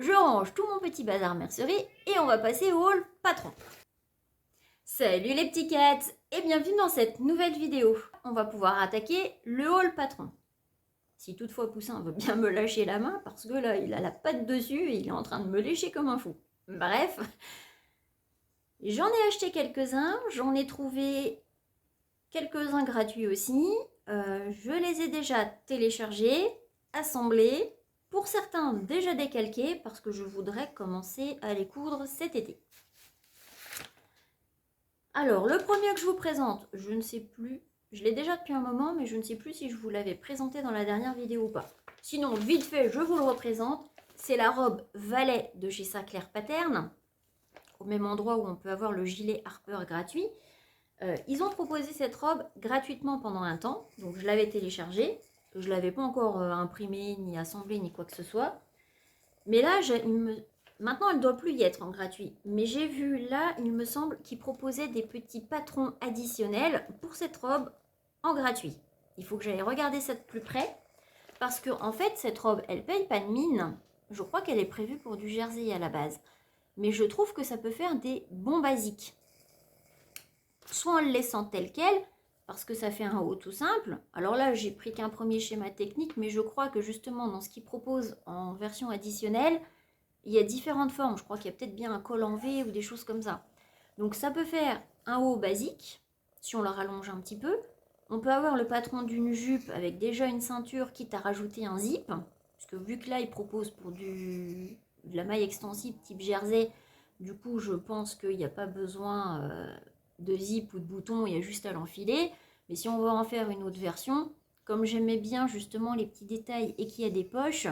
je range tout mon petit bazar mercerie et on va passer au haul patron. Salut les petits cats et bienvenue dans cette nouvelle vidéo. On va pouvoir attaquer le haul patron. Si toutefois Poussin veut bien me lâcher la main parce que là il a la patte dessus et il est en train de me lécher comme un fou. Bref, j'en ai acheté quelques-uns, j'en ai trouvé quelques-uns gratuits aussi. Je les ai déjà téléchargés, assemblés, pour certains déjà décalqués parce que je voudrais commencer à les coudre cet été. Alors, le premier que je vous présente, je ne sais plus, je l'ai déjà depuis un moment, mais je ne sais plus si je vous l'avais présenté dans la dernière vidéo ou pas. Sinon, vite fait, je vous le représente. C'est la robe Valet de chez Sinclair Pattern, au même endroit où on peut avoir le gilet Harper gratuit. Ils ont proposé cette robe gratuitement pendant un temps, donc je l'avais téléchargée. Je ne l'avais pas encore imprimée, ni assemblée, ni quoi que ce soit. Mais là, maintenant, elle ne doit plus y être en gratuit. Mais j'ai vu là, il me semble, qu'ils proposaient des petits patrons additionnels pour cette robe en gratuit. Il faut que j'aille regarder ça de plus près. Parce que, en fait, cette robe, elle paye pas de mine. Je crois qu'elle est prévue pour du jersey à la base. Mais je trouve que ça peut faire des bons basiques. Soit en le laissant tel quel, parce que ça fait un haut tout simple. Alors là, j'ai pris qu'un premier schéma technique, mais je crois que justement, dans ce qu'ils proposent en version additionnelle, il y a différentes formes. Je crois qu'il y a peut-être bien un col en V ou des choses comme ça. Donc ça peut faire un haut basique, si on le rallonge un petit peu. On peut avoir le patron d'une jupe avec déjà une ceinture, quitte à rajouter un zip. Parce que vu que là, ils proposent pour de la maille extensive type jersey, du coup, je pense qu'il n'y a pas besoin de zip ou de bouton, il y a juste à l'enfiler. Mais si on veut en faire une autre version, comme j'aimais bien justement les petits détails et qu'il y a des poches,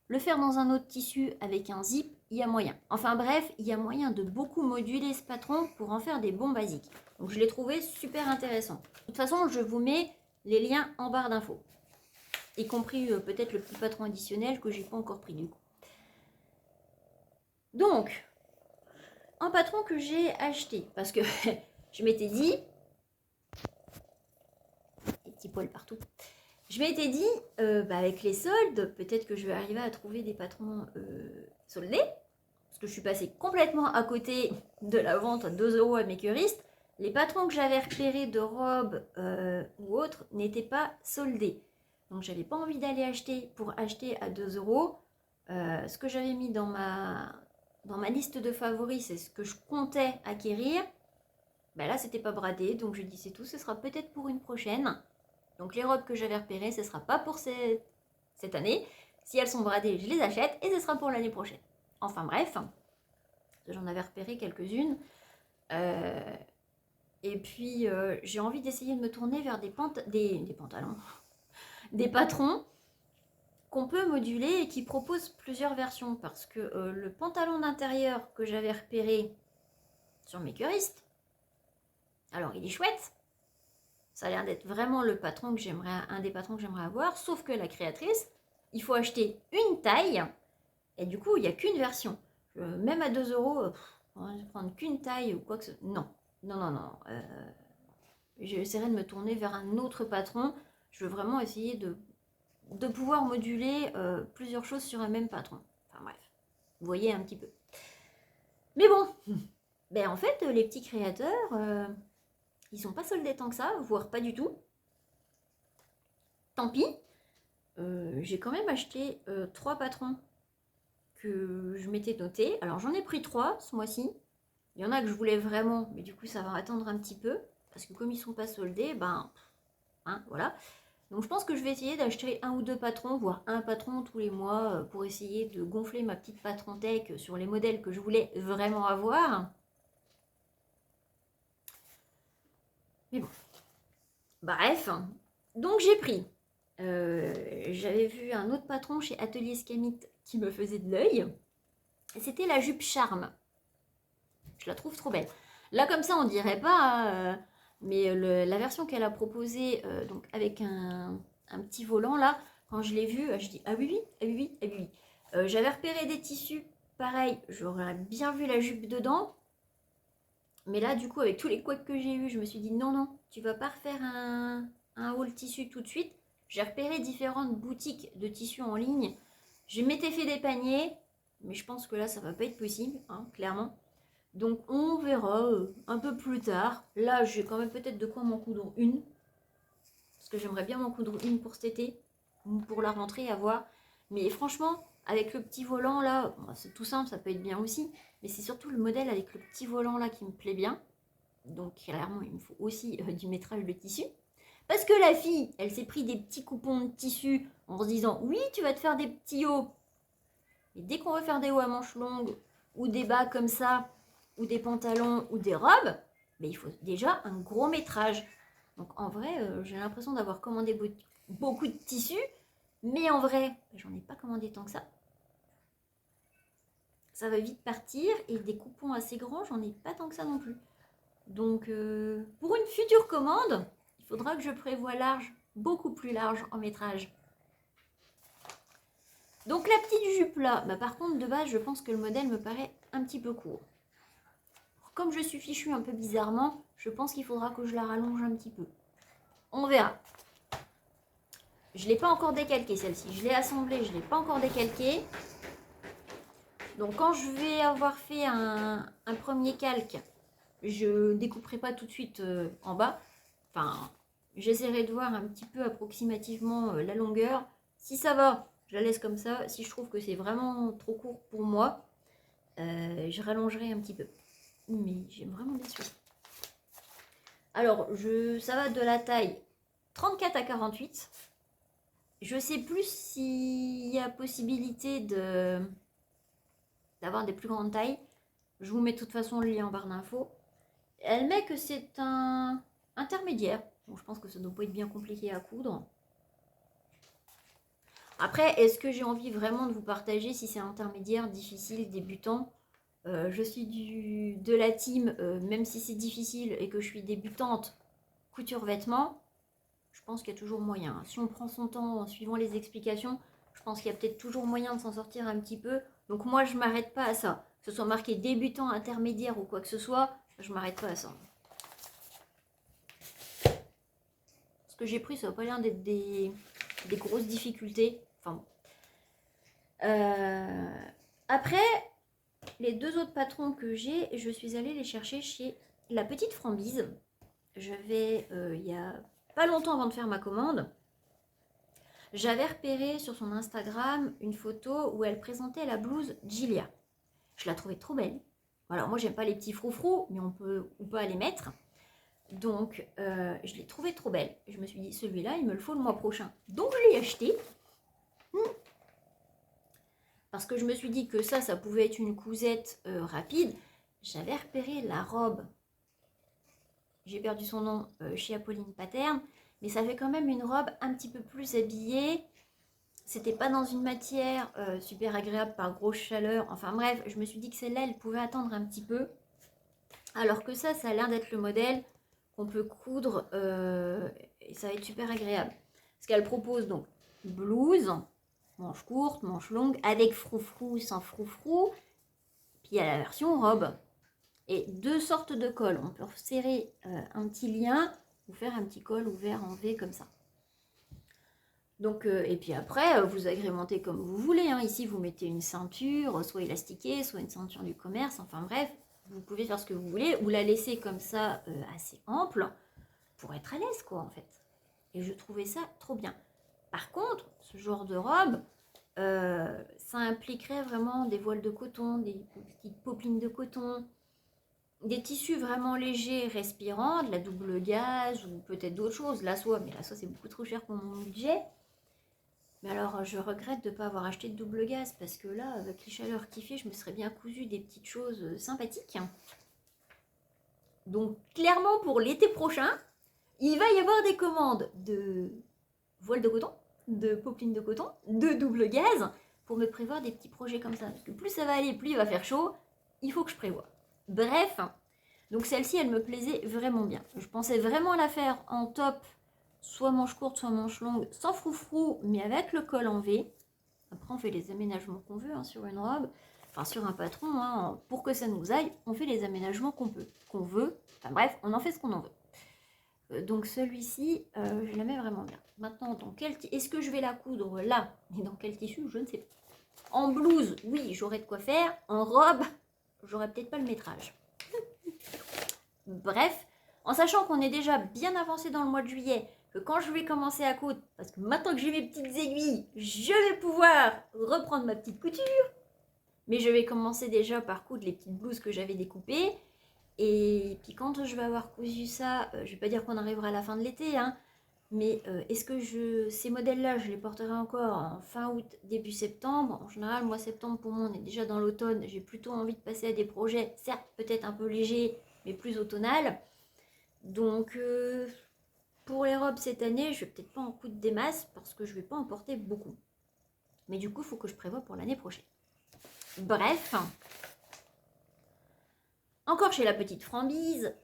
le faire dans un autre tissu avec un zip, il y a moyen. Enfin bref, il y a moyen de beaucoup moduler ce patron pour en faire des bons basiques. Donc je l'ai trouvé super intéressant. De toute façon, je vous mets les liens en barre d'infos. Y compris peut-être le petit patron additionnel que j'ai pas encore pris du coup. Donc, un patron que j'ai acheté, parce que je m'étais dit, des petits poils partout, je m'étais dit, avec les soldes, peut-être que je vais arriver à trouver des patrons soldés, parce que je suis passée complètement à côté de la vente à 2 € à mes curistes. Les patrons que j'avais repérés de robes ou autres n'étaient pas soldés. Donc j'avais pas envie d'aller acheter pour acheter à 2 €. Ce que j'avais mis dans ma liste de favoris, c'est ce que je comptais acquérir. Ben là, c'était pas bradé, donc je dis c'est tout, ce sera peut-être pour une prochaine. Donc les robes que j'avais repérées, ce sera pas pour cette année. Si elles sont bradées, je les achète et ce sera pour l'année prochaine. Enfin bref, j'en avais repéré quelques-unes. Et puis j'ai envie d'essayer de me tourner vers des pantalons, des patrons qu'on peut moduler et qui proposent plusieurs versions. Parce que le pantalon d'intérieur que j'avais repéré sur mes curistes, alors il est chouette. Ça a l'air d'être vraiment le patron que j'aimerais, un des patrons que j'aimerais avoir. Sauf que la créatrice, il faut acheter une taille. Et du coup, il n'y a qu'une version. Même à 2 €, on va prendre qu'une taille ou quoi que ce soit. Non, non, non, non. J'essaierai de me tourner vers un autre patron. Je veux vraiment essayer de pouvoir moduler plusieurs choses sur un même patron. Enfin bref, vous voyez un petit peu. Mais bon, en fait, les petits créateurs, ils sont pas soldés tant que ça, voire pas du tout. Tant pis. J'ai quand même acheté 3 patrons que je m'étais noté. Alors j'en ai pris 3 ce mois-ci. Il y en a que je voulais vraiment, mais du coup ça va attendre un petit peu. Parce que comme ils sont pas soldés, voilà. Donc je pense que je vais essayer d'acheter 1 ou 2 patrons, voire un patron tous les mois pour essayer de gonfler ma petite patronthèque sur les modèles que je voulais vraiment avoir. Mais bon. Bref. Donc j'ai pris. J'avais vu un autre patron chez Atelier Scamit qui me faisait de l'œil. C'était la jupe Charme. Je la trouve trop belle. Là comme ça on dirait pas, mais la version qu'elle a proposée, donc avec un petit volant là, quand je l'ai vue, je dis ah oui oui, ah oui oui, ah oui oui. J'avais repéré des tissus, pareil, j'aurais bien vu la jupe dedans. Mais là du coup avec tous les couecs que j'ai eu, je me suis dit non non, tu vas pas refaire un haul tissu tout de suite. J'ai repéré différentes boutiques de tissus en ligne. Je m'étais fait des paniers. mais je pense que là, ça va pas être possible, hein, clairement. Donc, on verra un peu plus tard. Là, j'ai quand même peut-être de quoi m'en coudre une. Parce que j'aimerais bien m'en coudre une pour cet été, ou pour la rentrée, à voir. Mais franchement, avec le petit volant là, bon, c'est tout simple, ça peut être bien aussi. Mais c'est surtout le modèle avec le petit volant là qui me plaît bien. Donc, clairement, il me faut aussi du métrage de tissu. Parce que la fille, elle s'est pris des petits coupons de tissu en se disant oui, tu vas te faire des petits hauts. Et dès qu'on veut faire des hauts à manches longues, ou des bas comme ça, ou des pantalons, ou des robes, mais il faut déjà un gros métrage. Donc en vrai, j'ai l'impression d'avoir commandé beaucoup de tissus, mais en vrai, j'en ai pas commandé tant que ça. Ça va vite partir, et des coupons assez grands, j'en ai pas tant que ça non plus. Donc pour une future commande, il faudra que je prévoie large, beaucoup plus large en métrage. Donc la petite jupe là, bah, par contre de base je pense que le modèle me paraît un petit peu court. Comme je suis fichue un peu bizarrement, je pense qu'il faudra que je la rallonge un petit peu. On verra. Je ne l'ai pas encore décalquée celle-ci. Je l'ai assemblée, je ne l'ai pas encore décalquée. Donc quand je vais avoir fait un premier calque, je ne découperai pas tout de suite en bas. Enfin, j'essaierai de voir un petit peu approximativement la longueur. Si ça va, je la laisse comme ça. Si je trouve que c'est vraiment trop court pour moi, je rallongerai un petit peu. Mais j'aime vraiment bien celui-là. Alors, ça va de la taille 34 à 48. Je sais plus s'il y a possibilité d'avoir des plus grandes tailles. Je vous mets de toute façon le lien en barre d'infos. Elle met que c'est un intermédiaire. Bon, je pense que ça ne doit pas être bien compliqué à coudre. Après, est-ce que j'ai envie vraiment de vous partager si c'est intermédiaire, difficile, débutant? Je suis de la team, même si c'est difficile et que je suis débutante, couture vêtements, je pense qu'il y a toujours moyen. Si on prend son temps en suivant les explications, je pense qu'il y a peut-être toujours moyen de s'en sortir un petit peu. Donc moi, je ne m'arrête pas à ça. Que ce soit marqué débutant, intermédiaire ou quoi que ce soit, je ne m'arrête pas à ça. Ce que j'ai pris, ça n'a pas l'air d'être des grosses difficultés. Enfin bon. Après, les deux autres patrons que j'ai, je suis allée les chercher chez La Petite Frambise. Je vais, il y a pas longtemps avant de faire ma commande, j'avais repéré sur son Instagram une photo où elle présentait la blouse Gilia. Je la trouvais trop belle. Alors moi, j'aime pas les petits froufrous, mais on peut ou pas les mettre. Donc, je l'ai trouvée trop belle. Je me suis dit, celui-là, il me le faut le mois prochain. Donc, je l'ai acheté. Parce que je me suis dit que ça pouvait être une cousette rapide. J'avais repéré la robe. J'ai perdu son nom chez Apolline Paterne. Mais ça fait quand même une robe un petit peu plus habillée. C'était pas dans une matière super agréable par grosse chaleur. Enfin bref, je me suis dit que celle-là, elle pouvait attendre un petit peu. Alors que ça a l'air d'être le modèle qu'on peut coudre et ça va être super agréable. Parce qu'elle propose donc blouse, manche courte, manche longue, avec froufrou, sans froufrou. Puis il y a la version robe. Et deux sortes de cols. On peut serrer un petit lien ou faire un petit col ouvert en V comme ça. Donc, et puis après, vous agrémentez comme vous voulez. Hein. Ici, vous mettez une ceinture, soit élastiquée, soit une ceinture du commerce. Enfin bref, vous pouvez faire ce que vous voulez. Ou la laisser comme ça, assez ample, pour être à l'aise, quoi, en fait. Et je trouvais ça trop bien. Par contre, ce genre de robe, ça impliquerait vraiment des voiles de coton, des petites popines de coton, des tissus vraiment légers, respirants, de la double gaze ou peut-être d'autres choses. La soie, mais la soie, c'est beaucoup trop cher pour mon budget. Mais alors, je regrette de ne pas avoir acheté de double gaze parce que là, avec les chaleurs qu'il fait, je me serais bien cousu des petites choses sympathiques. Donc, clairement, pour l'été prochain, il va y avoir des commandes de voiles de coton, de popelines de coton, de double gaz pour me prévoir des petits projets comme ça. Parce que plus ça va aller, plus il va faire chaud, il faut que je prévoie. Bref, donc celle-ci, elle me plaisait vraiment bien. Je pensais vraiment la faire en top, soit manche courte, soit manche longue, sans froufrou, mais avec le col en V. Après, on fait les aménagements qu'on veut hein, sur une robe, enfin sur un patron. Hein, pour que ça nous aille, on fait les aménagements qu'on veut. Enfin bref, on en fait ce qu'on en veut. Donc celui-ci, je l'aimais vraiment bien. Maintenant, est-ce que je vais la coudre là? Et dans quel tissu? Je ne sais pas. En blouse, oui, j'aurais de quoi faire. En robe, j'aurais peut-être pas le métrage. Bref, en sachant qu'on est déjà bien avancé dans le mois de juillet, que quand je vais commencer à coudre, parce que maintenant que j'ai mes petites aiguilles, je vais pouvoir reprendre ma petite couture. Mais je vais commencer déjà par coudre les petites blouses que j'avais découpées. Et puis quand je vais avoir cousu ça, je vais pas dire qu'on arrivera à la fin de l'été, hein, mais est-ce que ces modèles-là, je les porterai encore en fin août, début septembre? En général, mois septembre, pour moi, on est déjà dans l'automne. J'ai plutôt envie de passer à des projets, certes peut-être un peu légers, mais plus automnal. Donc, pour les robes cette année, je vais peut-être pas en coudre des masses parce que je vais pas en porter beaucoup. Mais du coup, il faut que je prévoie pour l'année prochaine. Bref, encore chez la petite Frambise,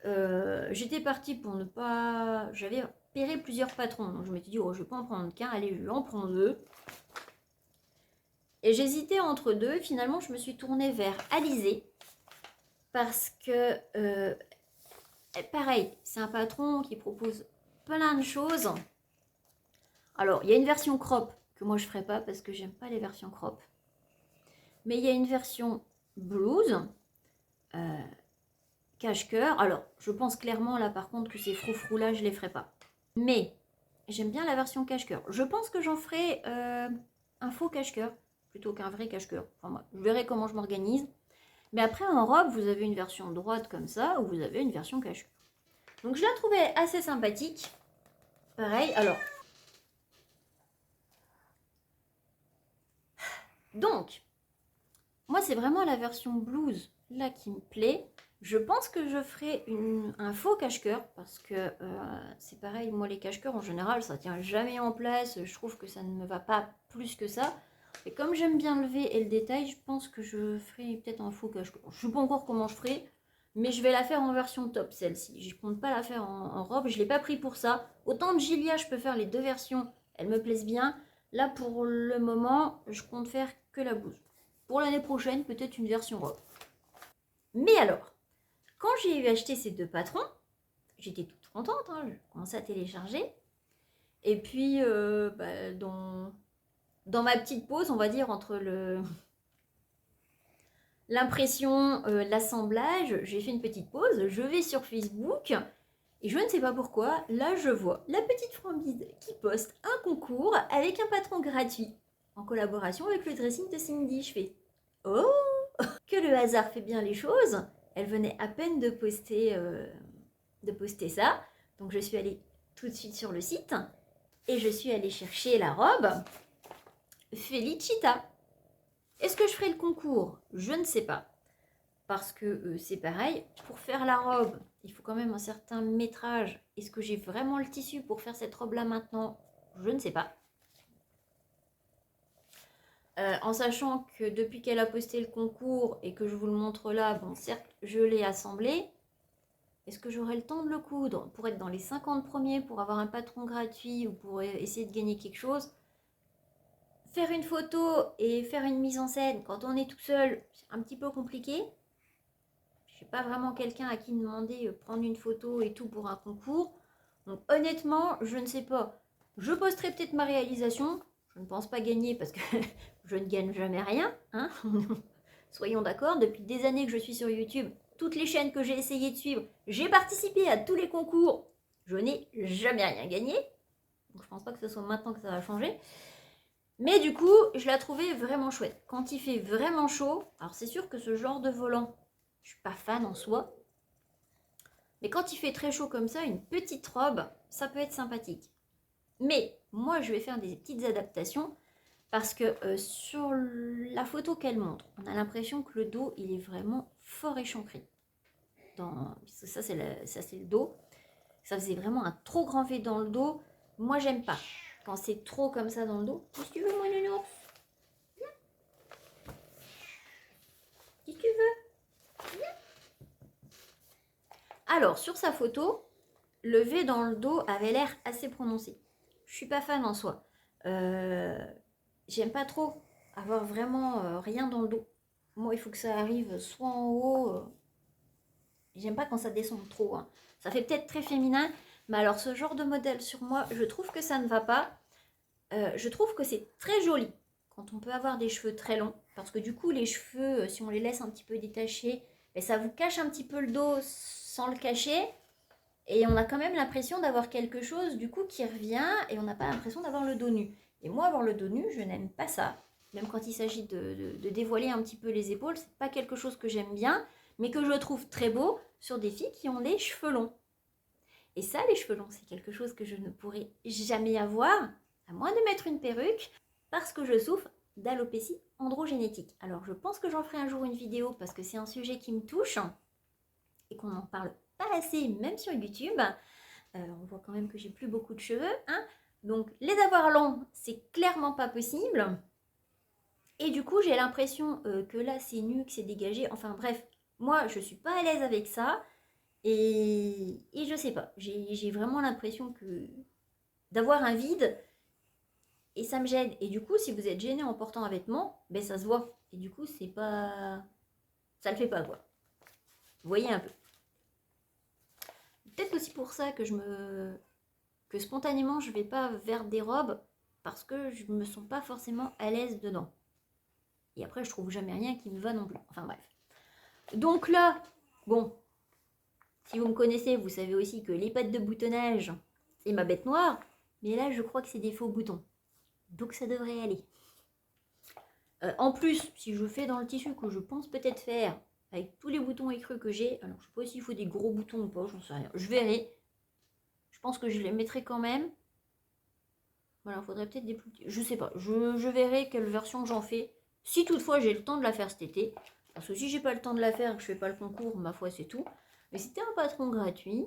j'étais partie pour ne pas... J'avais repéré plusieurs patrons, donc je m'étais dit, oh, je vais pas en prendre qu'un, allez, je vais en prendre deux. Et j'hésitais entre deux, finalement, je me suis tournée vers Alizé, parce que, pareil, c'est un patron qui propose plein de choses. Alors, il y a une version crop que moi je ferai pas parce que j'aime pas les versions crop. Mais il y a une version blouse, cache-cœur. Alors, je pense clairement là par contre que ces froufrous là, je les ferai pas. Mais j'aime bien la version cache-cœur. Je pense que j'en ferai un faux cache-cœur plutôt qu'un vrai cache-cœur. Enfin, moi, je verrai comment je m'organise. Mais après, en robe, vous avez une version droite comme ça ou vous avez une version cache-cœur. Donc, je la trouvais assez sympathique. Pareil, alors. Donc, moi, c'est vraiment la version blouse là qui me plaît. Je pense que je ferai un faux cache-cœur parce que c'est pareil, moi les cache-cœurs en général ça tient jamais en place, je trouve que ça ne me va pas plus que ça. Et comme j'aime bien le V et le détail, je pense que je ferai peut-être un faux cache-cœur. Je ne sais pas encore comment je ferai, mais je vais la faire en version top celle-ci. Je ne compte pas la faire en robe, je ne l'ai pas pris pour ça. Autant de Gilia, je peux faire les deux versions, elles me plaisent bien. Là pour le moment, je compte faire que la blouse. Pour l'année prochaine, peut-être une version robe. Mais alors, quand j'ai eu acheté ces deux patrons, j'étais toute contente, hein, je commençais à télécharger. Et puis, dans ma petite pause, on va dire, entre l'impression, l'assemblage, j'ai fait une petite pause, je vais sur Facebook, et je ne sais pas pourquoi, là je vois la petite Frambise qui poste un concours avec un patron gratuit, en collaboration avec le dressing de Cindy. Je fais « Oh !» Que le hasard fait bien les choses. Elle venait à peine de poster ça. Donc je suis allée tout de suite sur le site et je suis allée chercher la robe Felicita. Est-ce que je ferai le concours? Je ne sais pas. Parce que c'est pareil, pour faire la robe, il faut quand même un certain métrage. Est-ce que j'ai vraiment le tissu pour faire cette robe-là maintenant? Je ne sais pas. En sachant que depuis qu'elle a posté le concours et que je vous le montre là, bon certes je l'ai assemblé, est-ce que j'aurai le temps de le coudre pour être dans les 50 premiers, pour avoir un patron gratuit ou pour essayer de gagner quelque chose? Faire une photo et faire une mise en scène quand on est tout seul, c'est un petit peu compliqué. Je n'ai pas vraiment quelqu'un à qui demander prendre une photo et tout pour un concours. Donc honnêtement, je ne sais pas. Je posterai peut-être ma réalisation. Je ne pense pas gagner parce que je ne gagne jamais rien. Hein. Soyons d'accord, depuis des années que je suis sur YouTube, toutes les chaînes que j'ai essayé de suivre, j'ai participé à tous les concours. Je n'ai jamais rien gagné. Donc je pense pas que ce soit maintenant que ça va changer. Mais du coup, je la trouvais vraiment chouette. Quand il fait vraiment chaud, alors c'est sûr que ce genre de volant, je suis pas fan en soi. Mais quand il fait très chaud comme ça, une petite robe, ça peut être sympathique. Mais moi, je vais faire des petites adaptations parce que sur la photo qu'elle montre, on a l'impression que le dos, il est vraiment fort échancré. Ça, c'est le dos. Ça faisait vraiment un trop grand V dans le dos. Moi, j'aime pas quand c'est trop comme ça dans le dos. Qu'est-ce que tu veux, mon nounours? Qu'est-ce que tu veux? Alors, sur sa photo, le V dans le dos avait l'air assez prononcé. Je suis pas fan en soi. J'aime pas trop avoir vraiment rien dans le dos. Moi, il faut que ça arrive soit en haut. J'aime pas quand ça descend trop. Hein. Ça fait peut-être très féminin. Mais alors, ce genre de modèle sur moi, je trouve que ça ne va pas. Je trouve que c'est très joli quand on peut avoir des cheveux très longs, parce que du coup, les cheveux, si on les laisse un petit peu détachés, ben, ça vous cache un petit peu le dos sans le cacher. Et on a quand même l'impression d'avoir quelque chose, du coup, qui revient, et on n'a pas l'impression d'avoir le dos nu. Et moi, avoir le dos nu, je n'aime pas ça. Même quand il s'agit de dévoiler un petit peu les épaules, c'est pas quelque chose que j'aime bien, mais que je trouve très beau sur des filles qui ont des cheveux longs. Et ça, les cheveux longs, c'est quelque chose que je ne pourrai jamais avoir, à moins de mettre une perruque, parce que je souffre d'alopécie androgénétique. Alors, je pense que j'en ferai un jour une vidéo, parce que c'est un sujet qui me touche, et qu'on n'en parle pas assez, même sur YouTube. On voit quand même que j'ai plus beaucoup de cheveux, hein. Donc, les avoir longs, c'est clairement pas possible. Et du coup, j'ai l'impression que là, c'est nu, que c'est dégagé. Enfin bref, moi, je suis pas à l'aise avec ça. Et je sais pas, j'ai vraiment l'impression que d'avoir un vide, et ça me gêne. Et du coup, si vous êtes gêné en portant un vêtement, ben ça se voit. Et du coup, c'est pas... ça le fait pas, quoi. Vous voyez un peu. Peut-être aussi pour ça que spontanément, je vais pas vers des robes, parce que je me sens pas forcément à l'aise dedans. Et après, je trouve jamais rien qui me va non plus. Enfin bref. Donc là, bon, si vous me connaissez, vous savez aussi que les pattes de boutonnage, c'est ma bête noire. Mais là, je crois que c'est des faux boutons. Donc ça devrait aller. En plus, si je fais dans le tissu que je pense peut-être faire, avec tous les boutons écreux que j'ai, alors je sais pas s'il faut des gros boutons ou pas, j'en sais rien. Je verrai. Je pense que je les mettrai quand même. Voilà, il faudrait peut-être des plus petits. Je sais pas. Je verrai quelle version j'en fais. Si toutefois j'ai le temps de la faire cet été. Parce que si j'ai pas le temps de la faire et que je fais pas le concours, ma foi, c'est tout. Mais c'était un patron gratuit.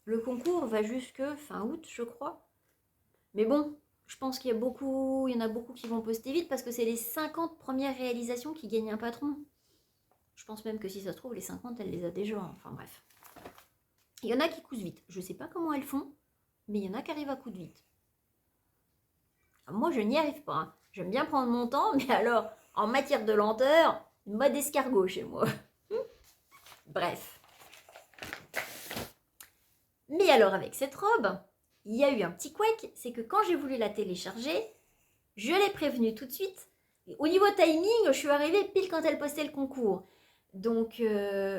Le concours va jusque fin août, je crois. Mais bon, je pense qu'il y en a beaucoup qui vont poster vite parce que c'est les 50 premières réalisations qui gagnent un patron. Je pense même que si ça se trouve, les 50, elle les a déjà. Enfin bref. Il y en a qui cousent vite. Je sais pas comment elles font, mais il y en a qui arrivent à coudre vite. Moi, je n'y arrive pas, hein. J'aime bien prendre mon temps, mais alors, en matière de lenteur, mode escargot chez moi. Bref. Mais alors, avec cette robe, il y a eu un petit couac, c'est que quand j'ai voulu la télécharger, je l'ai prévenue tout de suite. Et au niveau timing, je suis arrivée pile quand elle postait le concours. Donc,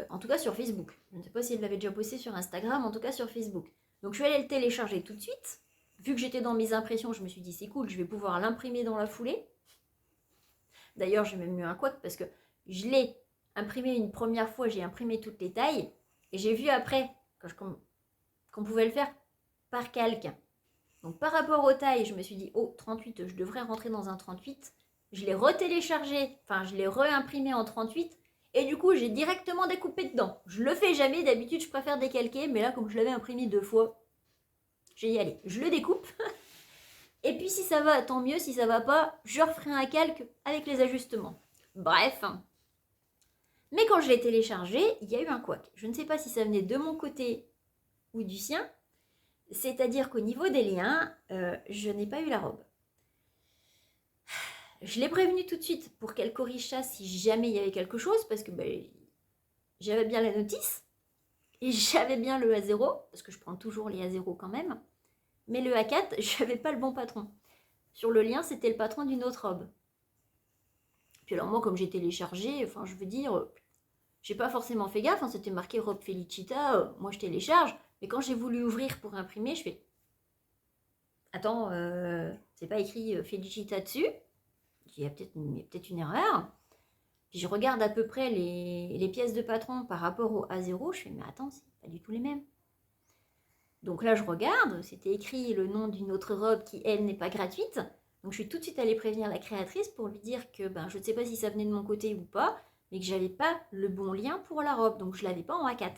en tout cas sur Facebook. Je ne sais pas si elle l'avait déjà posté sur Instagram, en tout cas sur Facebook. Donc, je suis allée le télécharger tout de suite. Vu que j'étais dans mes impressions, je me suis dit c'est cool, je vais pouvoir l'imprimer dans la foulée. D'ailleurs, j'ai même eu un couac parce que je l'ai imprimé une première fois, j'ai imprimé toutes les tailles. Et j'ai vu après qu'on pouvait le faire par calque. Donc par rapport aux tailles, je me suis dit, oh, 38, je devrais rentrer dans un 38. Je l'ai retéléchargé, enfin je l'ai réimprimé en 38. Et du coup, j'ai directement découpé dedans. Je le fais jamais, d'habitude je préfère décalquer. Mais là, comme je l'avais imprimé 2 fois, je vais y aller. Je le découpe. Et puis si ça va, tant mieux. Si ça va pas, je referai un calque avec les ajustements. Bref. Mais quand je l'ai téléchargé, il y a eu un couac. Je ne sais pas si ça venait de mon côté ou du sien. C'est-à-dire qu'au niveau des liens, je n'ai pas eu la robe. Je l'ai prévenue tout de suite pour qu'elle corrige ça si jamais il y avait quelque chose, parce que j'avais bien la notice, et j'avais bien le A0, parce que je prends toujours les A0 quand même, mais le A4, je n'avais pas le bon patron. Sur le lien, c'était le patron d'une autre robe. Puis alors moi, comme j'ai téléchargé, enfin je veux dire, j'ai pas forcément fait gaffe, hein, c'était marqué robe Felicita, moi je télécharge, mais quand j'ai voulu ouvrir pour imprimer, je fais... Attends, c'est pas écrit Felicita dessus. Il y a peut-être une erreur. Puis je regarde à peu près les pièces de patron par rapport au A0. Je fais, mais attends, c'est pas du tout les mêmes. Donc là, je regarde. C'était écrit le nom d'une autre robe qui, elle, n'est pas gratuite. Donc je suis tout de suite allée prévenir la créatrice pour lui dire que je ne sais pas si ça venait de mon côté ou pas, mais que j'avais pas le bon lien pour la robe. Donc je l'avais pas en A4.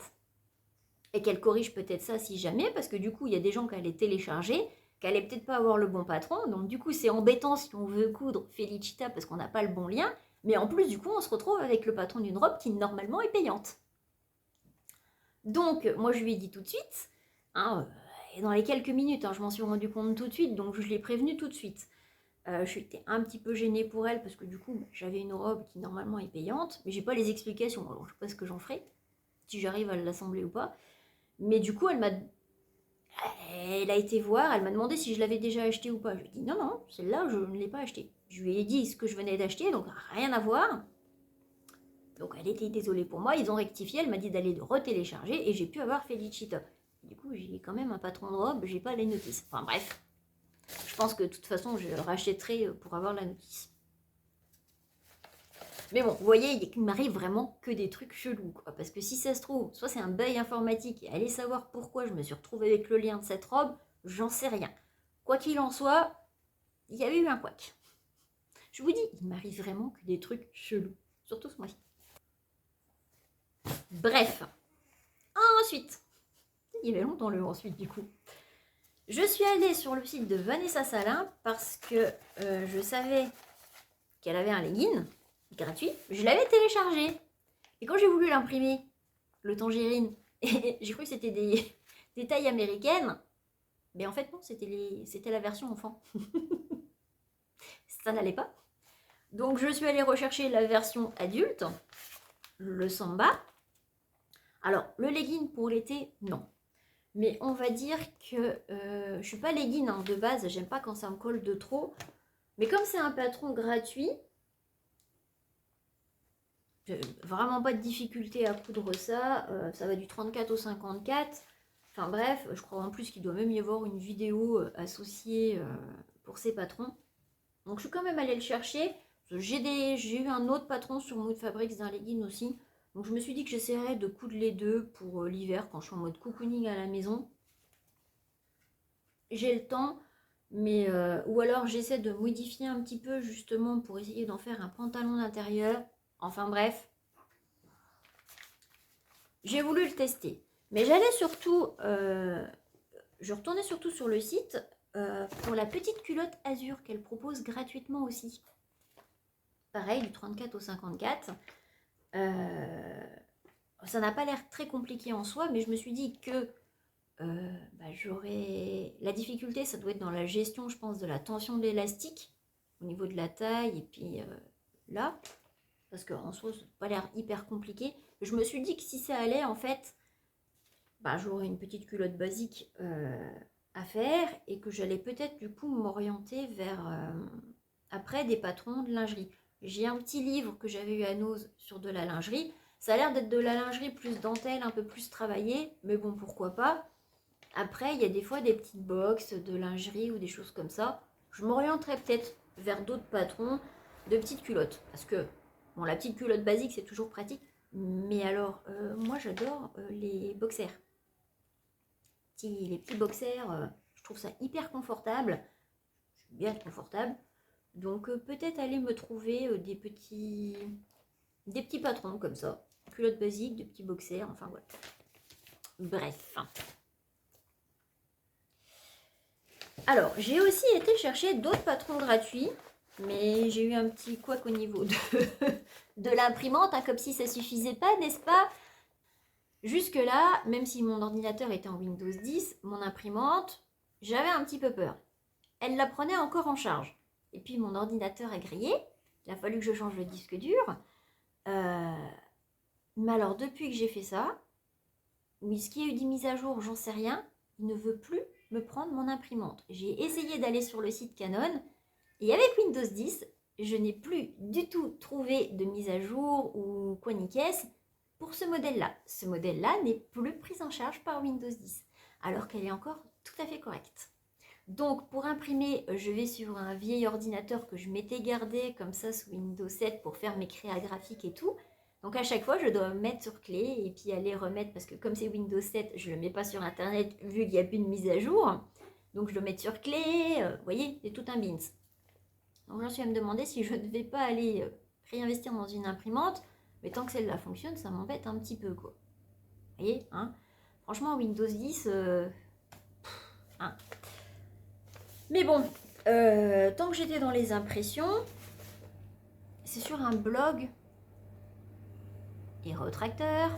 Et qu'elle corrige peut-être ça si jamais, parce que du coup, il y a des gens qui allaient télécharger, qui allaient peut-être pas avoir le bon patron. Donc du coup, c'est embêtant si on veut coudre Felicita parce qu'on n'a pas le bon lien. Mais en plus, du coup, on se retrouve avec le patron d'une robe qui normalement est payante. Donc, moi, je lui ai dit tout de suite, hein, et dans les quelques minutes, hein, je m'en suis rendu compte tout de suite, donc je l'ai prévenue tout de suite. J'étais un petit peu gênée pour elle parce que du coup, j'avais une robe qui normalement est payante, mais j'ai pas les explications, alors je sais pas ce que j'en ferai, si j'arrive à l'assembler ou pas. Mais du coup, elle Elle a été voir, elle m'a demandé si je l'avais déjà acheté ou pas. Je lui ai dit non, non, celle-là, je ne l'ai pas achetée. Je lui ai dit ce que je venais d'acheter, donc rien à voir. Donc elle était désolée pour moi, ils ont rectifié, elle m'a dit d'aller le retélécharger et j'ai pu avoir Felicita. Du coup, j'ai quand même un patron de robe, j'ai pas les notices. Enfin bref, je pense que de toute façon, je rachèterai pour avoir la notice. Mais bon, vous voyez, il m'arrive vraiment que des trucs chelous, quoi. Parce que si ça se trouve, soit c'est un bug informatique, et allez savoir pourquoi je me suis retrouvée avec le lien de cette robe, j'en sais rien. Quoi qu'il en soit, il y avait eu un couac. Je vous dis, il m'arrive vraiment que des trucs chelous. Surtout ce mois-ci. Bref. Ensuite, il y avait longtemps le ensuite du coup. Je suis allée sur le site de Vanessa Salin parce que je savais qu'elle avait un legging gratuit. Je l'avais téléchargé. Et quand j'ai voulu l'imprimer, le tangerine, j'ai cru que c'était des tailles américaines. Mais en fait non, c'était la version enfant. Ça n'allait pas. Donc je suis allée rechercher la version adulte, le samba. Alors le legging pour l'été, non. Mais on va dire que je suis pas legging hein, de base, j'aime pas quand ça me colle de trop. Mais comme c'est un patron gratuit, vraiment pas de difficulté à coudre ça. Ça va du 34 au 54. Enfin bref, je crois en plus qu'il doit même y avoir une vidéo associée pour ces patrons. Donc je suis quand même allée le chercher. J'ai eu un autre patron sur Mood Fabrics d'un legging aussi. Donc je me suis dit que j'essaierais de coudre les deux pour l'hiver quand je suis en mode cocooning à la maison. J'ai le temps, mais ou alors j'essaie de modifier un petit peu justement pour essayer d'en faire un pantalon d'intérieur. Enfin bref, j'ai voulu le tester. Mais j'allais surtout, je retournais surtout sur le site pour la petite culotte Azur qu'elle propose gratuitement aussi. Pareil, du 34 au 54. Ça n'a pas l'air très compliqué en soi, mais je me suis dit que j'aurais... La difficulté, ça doit être dans la gestion, je pense, de la tension de l'élastique, au niveau de la taille, et puis là, parce qu'en soi, ça n'a pas l'air hyper compliqué. Je me suis dit que si ça allait, en fait, j'aurais une petite culotte basique à faire, et que j'allais peut-être, du coup, m'orienter vers, après, des patrons de lingerie. J'ai un petit livre que j'avais eu à Nose sur de la lingerie. Ça a l'air d'être de la lingerie plus dentelle, un peu plus travaillée, mais bon, pourquoi pas. Après, il y a des fois des petites box de lingerie ou des choses comme ça. Je m'orienterais peut-être vers d'autres patrons de petites culottes. Parce que, bon, la petite culotte basique, c'est toujours pratique. Mais alors, moi, j'adore les boxers. Les petits boxers, je trouve ça hyper confortable. Je suis bien confortable. Donc, peut-être aller me trouver des petits patrons comme ça. Culotte basique, de petits boxers, enfin voilà. Bref. Alors, j'ai aussi été chercher d'autres patrons gratuits, mais j'ai eu un petit couac au niveau de l'imprimante, hein, comme si ça suffisait pas, n'est-ce pas? Jusque-là, même si mon ordinateur était en Windows 10, mon imprimante, j'avais un petit peu peur. Elle la prenait encore en charge. Et puis mon ordinateur a grillé, il a fallu que je change le disque dur. Mais alors, depuis que j'ai fait ça, oui, ce qu'il y a eu des mises à jour, j'en sais rien, il ne veut plus me prendre mon imprimante. J'ai essayé d'aller sur le site Canon et avec Windows 10, je n'ai plus du tout trouvé de mise à jour ou quoi ni qu'est-ce pour ce modèle-là. Ce modèle-là n'est plus pris en charge par Windows 10, alors qu'elle est encore tout à fait correcte. Donc pour imprimer, je vais sur un vieil ordinateur que je m'étais gardé comme ça sous Windows 7 pour faire mes créas graphiques et tout. Donc à chaque fois, je dois me mettre sur clé et puis aller remettre, parce que comme c'est Windows 7, je ne le mets pas sur Internet vu qu'il n'y a plus de mise à jour. Donc je le mets sur clé, vous voyez, c'est tout un bins. Donc j'en suis à me demander si je ne vais pas aller réinvestir dans une imprimante, mais tant que celle-là fonctionne, ça m'embête un petit peu, quoi. Vous voyez, hein? Franchement, Windows 10, hein. Mais bon, tant que j'étais dans les impressions, c'est sur un blog et retracteur.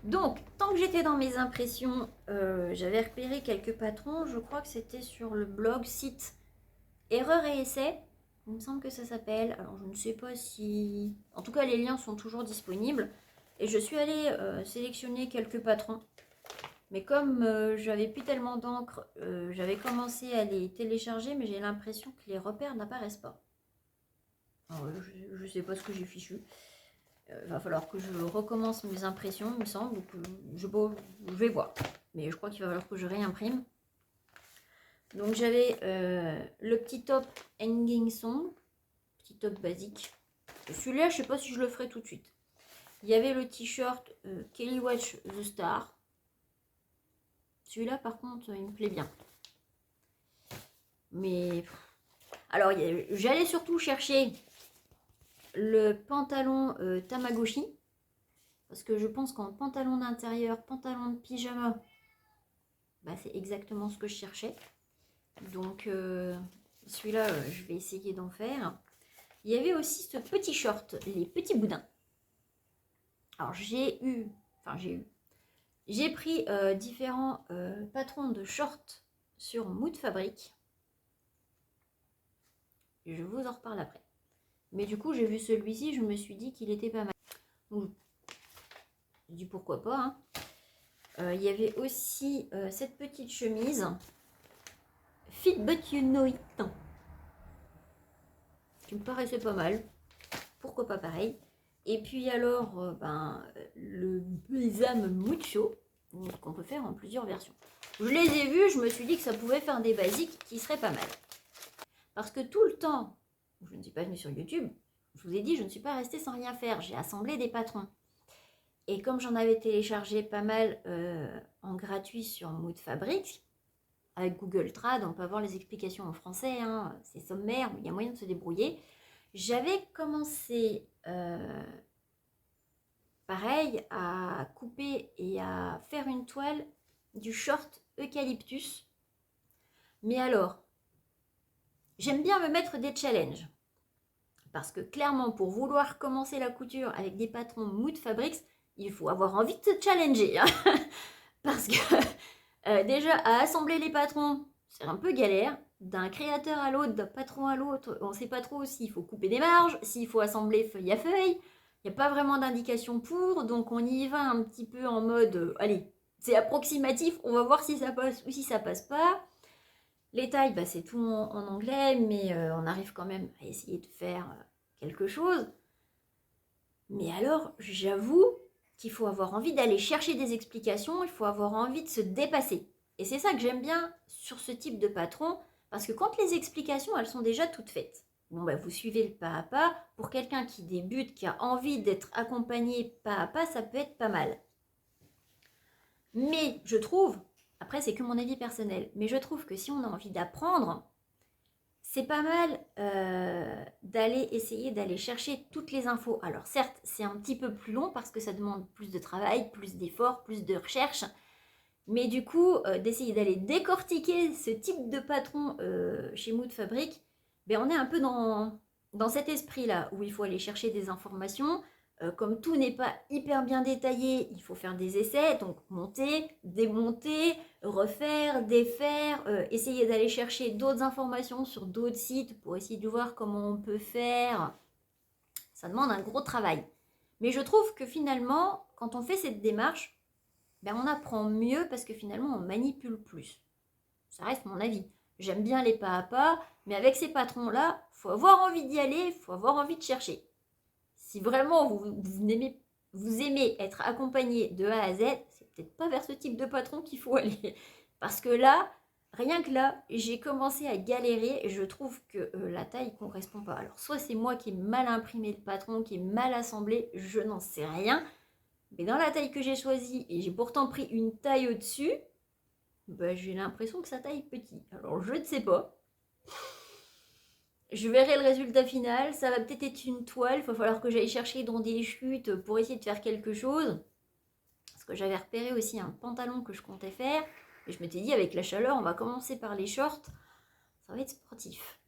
Donc, tant que j'étais dans mes impressions, j'avais repéré quelques patrons. Je crois que c'était sur le blog site Erreurs et Essais. Il me semble que ça s'appelle. Alors je ne sais pas si... En tout cas les liens sont toujours disponibles. Et je suis allée sélectionner quelques patrons. Mais comme j'avais plus tellement d'encre, j'avais commencé à les télécharger, mais j'ai l'impression que les repères n'apparaissent pas. Alors, je ne sais pas ce que j'ai fichu. Va falloir que je recommence mes impressions, il me semble. Donc, je vais voir. Mais je crois qu'il va falloir que je réimprime. Donc j'avais le petit top Hanging Song. Petit top basique. Celui-là, je ne sais pas si je le ferai tout de suite. Il y avait le t-shirt Kelly Watch the Star. Celui-là, par contre, il me plaît bien. Mais... Alors, j'allais surtout chercher le pantalon Tamagotchi. Parce que je pense qu'en pantalon d'intérieur, pantalon de pyjama, bah, c'est exactement ce que je cherchais. Donc, celui-là, je vais essayer d'en faire. Il y avait aussi ce petit short, les petits boudins. Alors, j'ai pris différents patrons de shorts sur Mood Fabric. Je vous en reparle après. Mais du coup, j'ai vu celui-ci, je me suis dit qu'il était pas mal. Donc, j'ai dit pourquoi pas. Hein. Il y avait aussi cette petite chemise. Fit but you know it. Qui me paraissait pas mal. Pourquoi pas pareil. Et puis alors, le Besame Mucho, qu'on peut faire en plusieurs versions. Je les ai vus, je me suis dit que ça pouvait faire des basiques qui seraient pas mal. Parce que tout le temps, je ne suis pas venue sur YouTube, je vous ai dit, je ne suis pas restée sans rien faire. J'ai assemblé des patrons. Et comme j'en avais téléchargé pas mal en gratuit sur Mood Fabric, avec Google Trad, on peut avoir les explications en français, hein, c'est sommaire, mais il y a moyen de se débrouiller. J'avais commencé, pareil, à couper et à faire une toile du short eucalyptus. Mais alors, j'aime bien me mettre des challenges. Parce que clairement, pour vouloir commencer la couture avec des patrons Mood Fabrics, il faut avoir envie de se challenger. Hein. Parce que déjà, à assembler les patrons, c'est un peu galère. D'un créateur à l'autre, d'un patron à l'autre, on ne sait pas trop s'il faut couper des marges, s'il faut assembler feuille à feuille. Il n'y a pas vraiment d'indication pour, donc on y va un petit peu en mode, allez, c'est approximatif, on va voir si ça passe ou si ça passe pas. Les tailles, c'est tout en anglais, mais on arrive quand même à essayer de faire quelque chose. Mais alors, j'avoue qu'il faut avoir envie d'aller chercher des explications, il faut avoir envie de se dépasser. Et c'est ça que j'aime bien sur ce type de patron, parce que quand les explications, elles sont déjà toutes faites, vous suivez le pas à pas. Pour quelqu'un qui débute, qui a envie d'être accompagné pas à pas, ça peut être pas mal. Mais je trouve, après c'est que mon avis personnel, mais je trouve que si on a envie d'apprendre, c'est pas mal d'aller essayer d'aller chercher toutes les infos. Alors certes, c'est un petit peu plus long parce que ça demande plus de travail, plus d'efforts, plus de recherche. Mais du coup, d'essayer d'aller décortiquer ce type de patron chez Mood Fabric, on est un peu dans cet esprit-là où il faut aller chercher des informations. Comme tout n'est pas hyper bien détaillé, il faut faire des essais, donc monter, démonter, refaire, défaire, essayer d'aller chercher d'autres informations sur d'autres sites pour essayer de voir comment on peut faire. Ça demande un gros travail. Mais je trouve que finalement, quand on fait cette démarche, on apprend mieux parce que finalement, on manipule plus. Ça reste mon avis. J'aime bien les pas à pas, mais avec ces patrons-là, il faut avoir envie d'y aller, il faut avoir envie de chercher. Si vraiment vous aimez être accompagné de A à Z, c'est peut-être pas vers ce type de patron qu'il faut aller. Parce que là, rien que là, j'ai commencé à galérer et je trouve que la taille ne correspond pas. Alors soit c'est moi qui ai mal imprimé le patron, qui est mal assemblé, je n'en sais rien. Mais dans la taille que j'ai choisie, et j'ai pourtant pris une taille au-dessus, j'ai l'impression que ça taille petit. Alors je ne sais pas. Je verrai le résultat final, ça va peut-être être une toile, il va falloir que j'aille chercher dans des chutes pour essayer de faire quelque chose. Parce que j'avais repéré aussi un pantalon que je comptais faire, et je m'étais dit avec la chaleur, on va commencer par les shorts, ça va être sportif.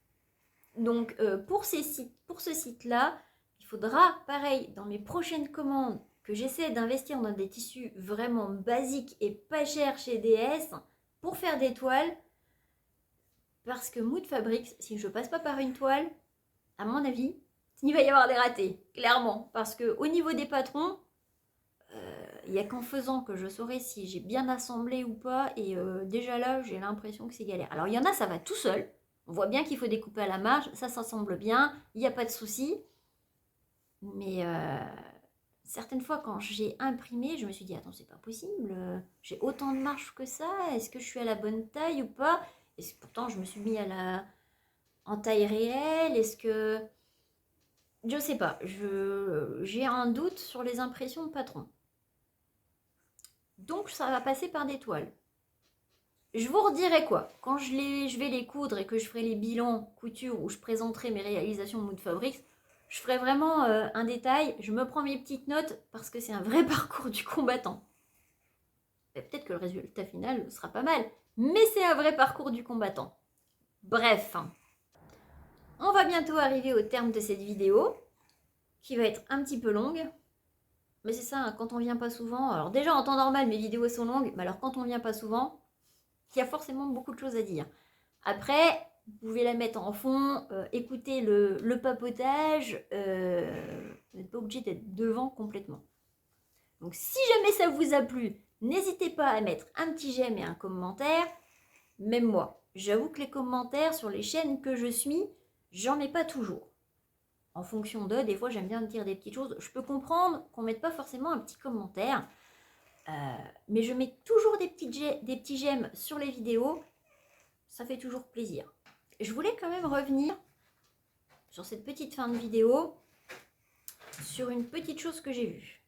Donc pour ce site-là, il faudra, pareil, dans mes prochaines commandes, que j'essaie d'investir dans des tissus vraiment basiques et pas chers chez DS pour faire des toiles. Parce que Mood Fabrics, si je passe pas par une toile, à mon avis, il va y avoir des ratés, clairement. Parce qu'au niveau des patrons, il n'y a qu'en faisant que je saurai si j'ai bien assemblé ou pas. Et déjà là, j'ai l'impression que c'est galère. Alors, il y en a, ça va tout seul. On voit bien qu'il faut découper à la marge. Ça s'assemble bien. Il n'y a pas de souci. Mais certaines fois, quand j'ai imprimé, je me suis dit, attends, c'est pas possible. J'ai autant de marge que ça. Est-ce que je suis à la bonne taille ou pas? Et pourtant, je me suis mis en taille réelle. Est-ce que... Je sais pas. J'ai un doute sur les impressions de patron. Donc, ça va passer par des toiles. Je vous redirai quoi? Quand je vais les coudre et que je ferai les bilans couture où je présenterai mes réalisations Mood Fabrics, je ferai vraiment un détail. Je me prends mes petites notes parce que c'est un vrai parcours du combattant. Peut-être que le résultat final sera pas mal, mais c'est un vrai parcours du combattant. Bref, on va bientôt arriver au terme de cette vidéo, qui va être un petit peu longue. Mais c'est ça, quand on vient pas souvent... Alors déjà, en temps normal, mes vidéos sont longues, mais alors quand on vient pas souvent, il y a forcément beaucoup de choses à dire. Après, vous pouvez la mettre en fond, écouter le papotage, vous n'êtes pas obligé d'être devant complètement. Donc si jamais ça vous a plu, n'hésitez pas à mettre un petit j'aime et un commentaire. Même moi, j'avoue que les commentaires sur les chaînes que je suis, j'en mets pas toujours. En fonction d'eux, des fois j'aime bien dire des petites choses. Je peux comprendre qu'on ne mette pas forcément un petit commentaire, mais je mets toujours des petits j'aime sur les vidéos. Ça fait toujours plaisir. Je voulais quand même revenir sur cette petite fin de vidéo sur une petite chose que j'ai vue.